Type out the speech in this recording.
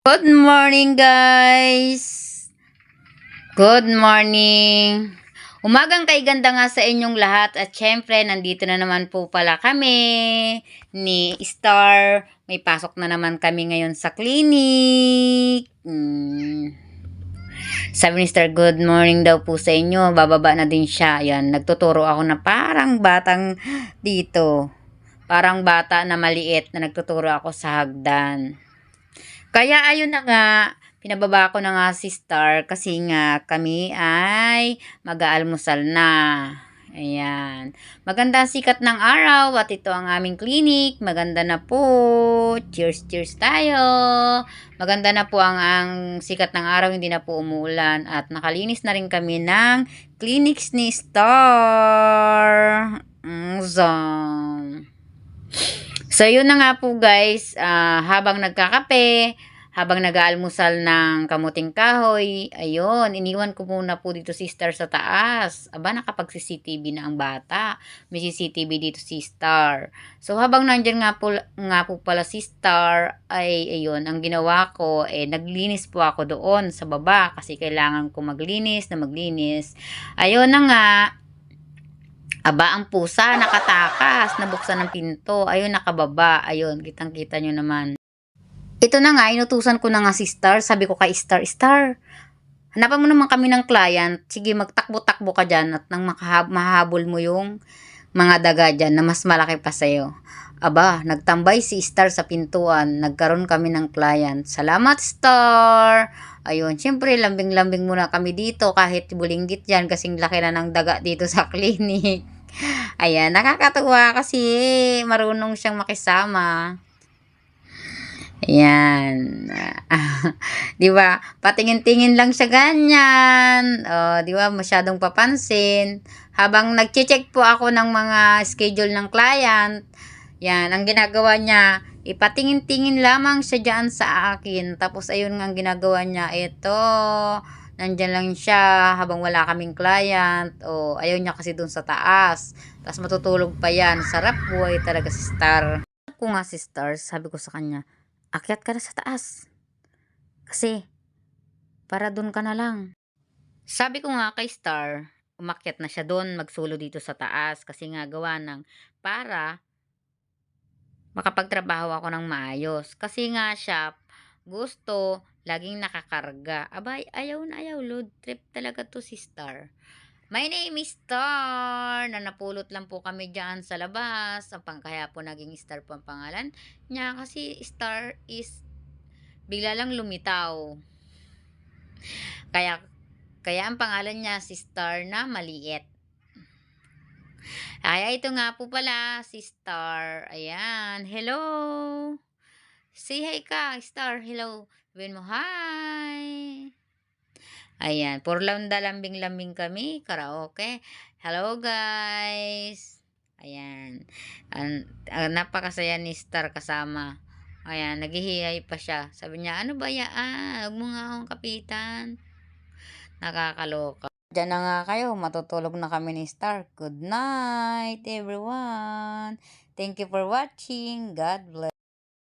Good morning, guys! Good morning! Umagang kay ganda nga sa inyong lahat at syempre nandito na naman po pala kami ni Star. May pasok na naman kami ngayon sa clinic. Sabi ni Star, good morning daw po sa inyo. Bababa na din siya. Ayan, nagtuturo ako na parang batang dito. Parang bata na maliit na nagtuturo ako sa hagdan. Kaya ayun na nga, pinababa ko na nga si Star kasi nga kami ay mag-aalmusal na. Ayan. Maganda ang sikat ng araw at ito ang aming clinic. Maganda na po. Cheers, cheers tayo. Maganda na po ang sikat ng araw, hindi na po umuulan. At nakalinis na rin kami ng clinics ni Star. So, yun na nga po guys, habang nagkakape, habang nag-aalmusal ng kamuting kahoy, ayun, iniwan ko muna po dito si Star sa taas. Aba, nakapag-CCTV na ang bata. May CCTV dito si Star. So, habang nandyan nga po pala si Star, ay, ayun, ang ginawa ko, naglinis po ako doon sa baba kasi kailangan ko maglinis. Ayun na nga, aba, ang pusa, nakatakas, nabuksan ng pinto. Ayun, nakababa. Ayun, kitang-kita nyo naman. Ito na nga, inutusan ko na nga si Star. Sabi ko kay Star, hanapan mo naman kami ng client. Sige, magtakbo-takbo ka dyan at nang mahabol mo yung mga daga dyan na mas malaki pa sa'yo. Aba, nagtambay si Star sa pintuan. Nagkaroon kami ng client. Salamat, Star! Ayun, syempre, lambing-lambing muna kami dito kahit bulinggit yan kasing laki na ng daga dito sa clinic. Ayan, nakakatuwa kasi marunong siyang makisama. Ayan. 'Di ba? Patingin-tingin lang siya ganyan. Oh, 'di ba? Masyadong papansin. Habang nagche-check po ako ng mga schedule ng client, yan, ang ginagawa niya, ipatingin-tingin lamang siya diyan sa akin. Tapos ayun nga ang ginagawa niya, ito, nandyan lang siya habang wala kaming client. O, ayaw niya kasi dun sa taas. Tapos matutulog pa yan. Sarap buhay talaga si Star. Kung nga si Star, sabi ko sa kanya, akyat ka na sa taas. Kasi, para dun ka na lang. Sabi ko nga kay Star, umakyat na siya dun, magsulo dito sa taas. Kasi nga gawa ng para makapagtrabaho ako ng maayos. Kasi nga siya, gusto, laging nakakarga. Abay, ayaw na ayaw. Load trip talaga to si Star. My name is Star. Na napulot lang po kami dyan sa labas. Kaya po naging Star po ang pangalan niya. Kasi Star is bigla lang lumitaw. Kaya ang pangalan niya si Star na maliit. Kaya ito nga po pala si Star. Ayan. Hello. Say hi ka, Star. Hello. Sabihin mo, hi. Ayan. Puro lambing-lambing kami. Karaoke. Hello, guys. Ayan. Napakasaya ni Star kasama. Ayan. Naghihiyay pa siya. Sabi niya, ano ba yan? Huwag mo nga akong kapitan. Nakakaloka. Diyan na nga kayo. Matutulog na kami ni Star. Good night, everyone. Thank you for watching. God bless.